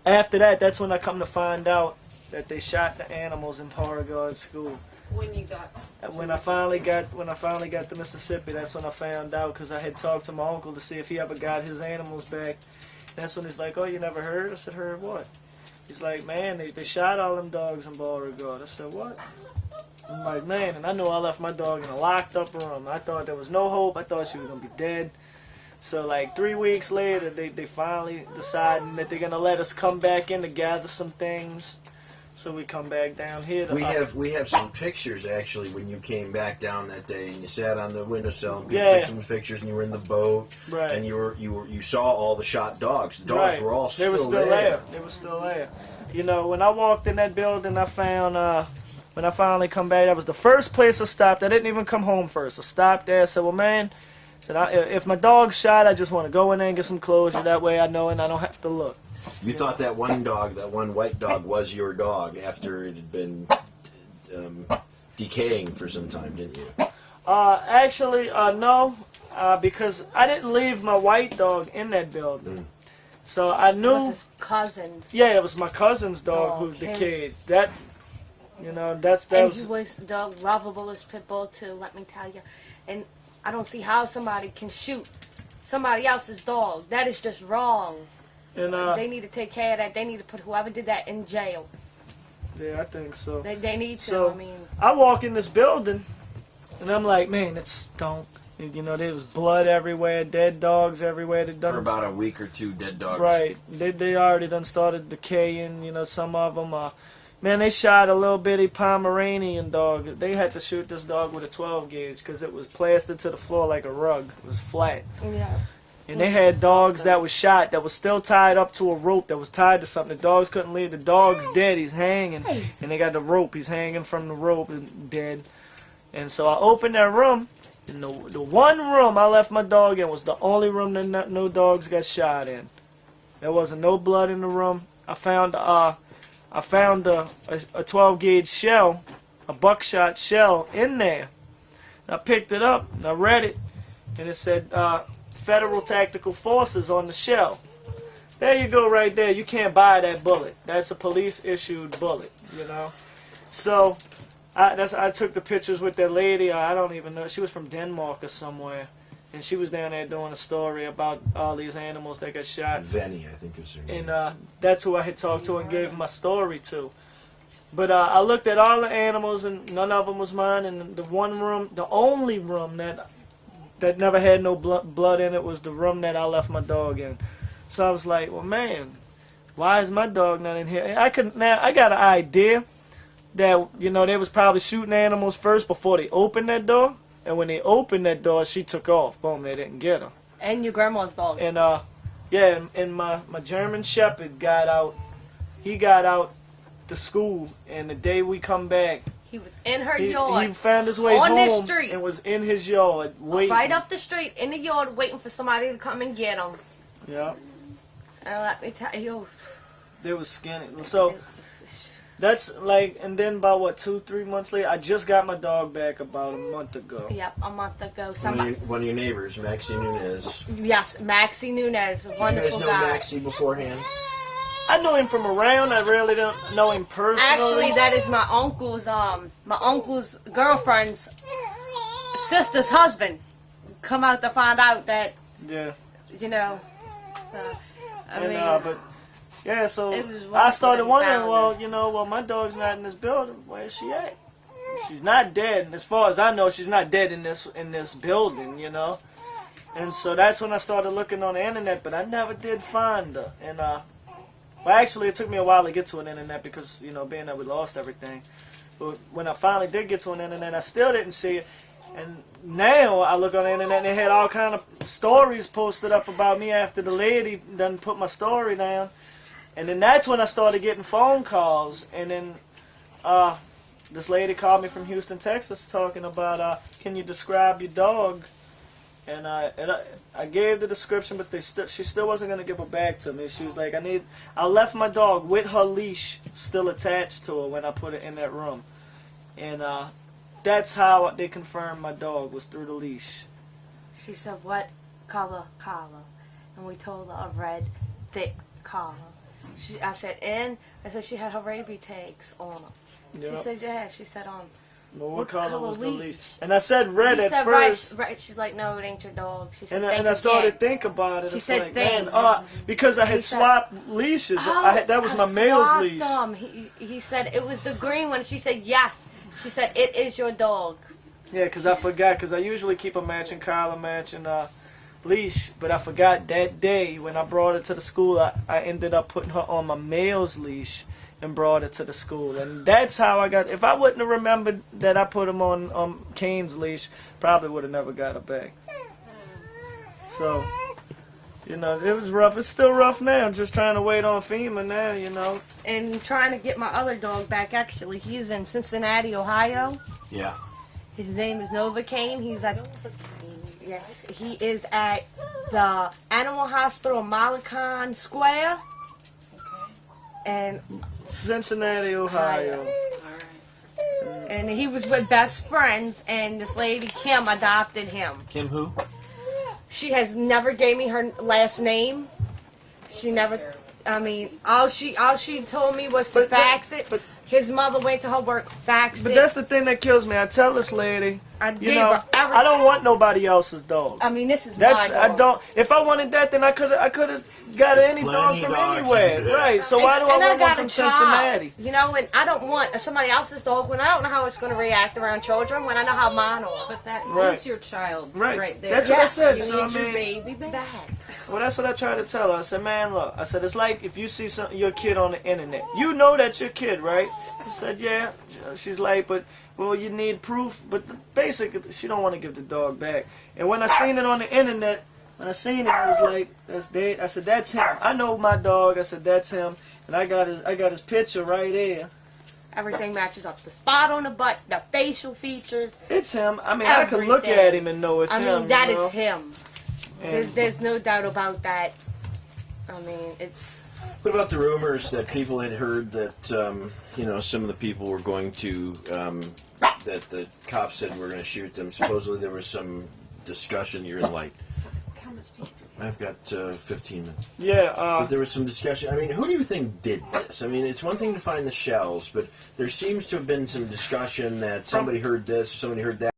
after that, that's when I come to find out that they shot the animals in Beauregard School. When you got When I finally got to Mississippi, that's when I found out, because I had talked to my uncle to see if he ever got his animals back. That's when he's like, "Oh, you never heard?" I said, "Heard what?" He's like, "Man, they shot all them dogs in Beauregard." I said, "What?" I'm like, "Man," and I knew I left my dog in a locked up room. I thought there was no hope. I thought she was gonna be dead. So like 3 weeks later, they finally decided that they're gonna let us come back in to gather some things. So we come back down here. We have some pictures actually when you came back down that day and you sat on the windowsill and people took some pictures and you were in the boat and you saw all the shot dogs. The dogs were all still there. They were still there. You know, when I walked in that building, I found when I finally come back, that was the first place I stopped. I didn't even come home first. I stopped there. I said, "Well, man," I said, "if my dog's shot, I just want to go in there and get some closure. That way I know and I don't have to look." You thought that one dog, that one white dog, was your dog after it had been decaying for some time, didn't you? Actually, no, because I didn't leave my white dog in that building. So I knew. It was his cousin's. Yeah, it was my cousin's dog who decayed. That, you know, that and was. He was the dog, lovable as pit bull too. Let me tell you, and I don't see how somebody can shoot somebody else's dog. That is just wrong. And they need to take care of that. They need to put whoever did that in jail. Yeah, I think so. They need to. So, I mean, I walk in this building, and I'm like, man, it stunk. You know, there was blood everywhere, dead dogs everywhere. For about a week or two, dead dogs. Right. They already done started decaying. You know, some of them. Man, they shot a little bitty Pomeranian dog. They had to shoot this dog with a 12 gauge because it was plastered to the floor like a rug. It was flat. yeah. And they had dogs that was shot, that was still tied up to a rope, that was tied to something. The dogs couldn't leave. The dog's dead. He's hanging. And they got the rope. He's hanging from the rope and dead. And so I opened that room. And the one room I left my dog in was the only room that no dogs got shot in. There wasn't no blood in the room. I found a 12 gauge shell, a buckshot shell in there. And I picked it up and I read it. And it said, Federal Tactical Forces on the shell. There you go right there. You can't buy that bullet. That's a police-issued bullet, you know. So I took the pictures with that lady. I don't even know. She was from Denmark or somewhere. And she was down there doing a story about all these animals that got shot. Venny, I think is her name. And that's who I had talked to and gave my story to. But I looked at all the animals and none of them was mine. And the one room, the only room that never had no blood in it was the room that I left my dog in. So I was like, well, man, why is my dog not in here? I got an idea that, you know, they was probably shooting animals first before they opened that door. And when they opened that door, she took off. Boom, they didn't get her. And your grandma's dog. And, yeah, and my German Shepherd got out. He got out to school, and the day we come back, he was in her yard. He found his way on home this street. and was in his yard waiting. Right up the street, in the yard, waiting for somebody to come and get him. Yeah. And let me tell you. They was skinny. So, that's like, and then about, what, 2-3 months later, I just got my dog back about a month ago. Yep, a month ago. One of your neighbors, Maxie Nunez. Yes, Maxie Nunez, a wonderful guy. You guys know Maxie beforehand? I know him from around. I really don't know him personally. Actually, that is my uncle's girlfriend's sister's husband. Come out to find out that, you know, but yeah, so I started wondering, well, you know, well, my dog's not in this building. Where is she at? She's not dead. And as far as I know, she's not dead in this building, you know. And so that's when I started looking on the internet, but I never did find her. And well, actually, it took me a while to get to an internet because, you know, being that we lost everything. But when I finally did get to an internet, I still didn't see it. And now I look on the internet and they had all kind of stories posted up about me after the lady done put my story down. And then that's when I started getting phone calls. And then this lady called me from Houston, Texas, talking about, can you describe your dog? And I gave the description, but she still wasn't going to give it back to me. She was like, I left my dog with her leash still attached to her when I put it in that room. And that's how they confirmed my dog was through the leash. She said, what color collar? And we told her a red, thick collar. I said, and I said she had her rabies tags on her. Yep. She said, yeah. She said, well, what color was the leash? And I said red at first. Right. She's like, no, it ain't your dog. She said, and I started to think about it. She it's said, like, thank man, because I had swapped leashes. That was my male's leash. Them. He said it was the green one. She said, yes. She said, it is your dog. Yeah, because I forgot. Because I usually keep a matching collar, matching leash. But I forgot that day when I brought it to the school, I ended up putting her on my male's leash and brought it to the school. And that's how I got... If I wouldn't have remembered that I put him on Kane's leash, probably would have never got her back. So, you know, it was rough. It's still rough now. Just trying to wait on FEMA now, you know. And trying to get my other dog back, actually. He's in Cincinnati, Ohio. Yeah. His name is Novocaine. He's at... Yes, he is at the Animal Hospital in Malecon Square. And Cincinnati, Ohio. And he was with best friends, and this lady Kim adopted him. Kim who? She has never gave me her last name. She never. I mean, all she told me was to fax it. But his mother went to her work, faxed it. But that's the thing that kills me. I tell this lady, I don't want nobody else's dog. I mean, this is my dog. I don't. If I wanted that, then I could have got any dog from anywhere, right? So why do I want one from Cincinnati? You know, and I don't want somebody else's dog when I don't know how it's going to react around children. When I know how mine are. But that is your child, right there. That's what I said. You so need your baby back. Well, that's what I tried to tell her. I said, man, look. I said, it's like if you see your kid on the internet. You know that's your kid, right? I said, yeah. She's like, but, well, you need proof. But basically, she don't want to give the dog back. And when I seen it on the internet, when I seen it, I was like, that's dead. I said, that's him. I know my dog. I said, that's him. And I got his picture right there. Everything matches up. The spot on the butt, the facial features. It's him. I mean, I could look at him and know it's him. I mean, that is him. There's no doubt about that. I mean, it's... What about the rumors that people had heard that, some of the people were going to, that the cops said were going to shoot them? Supposedly there was some discussion. You're in light. I've got 15 minutes. Yeah. But there was some discussion. I mean, who do you think did this? I mean, it's one thing to find the shells, but there seems to have been some discussion that somebody heard this, somebody heard that.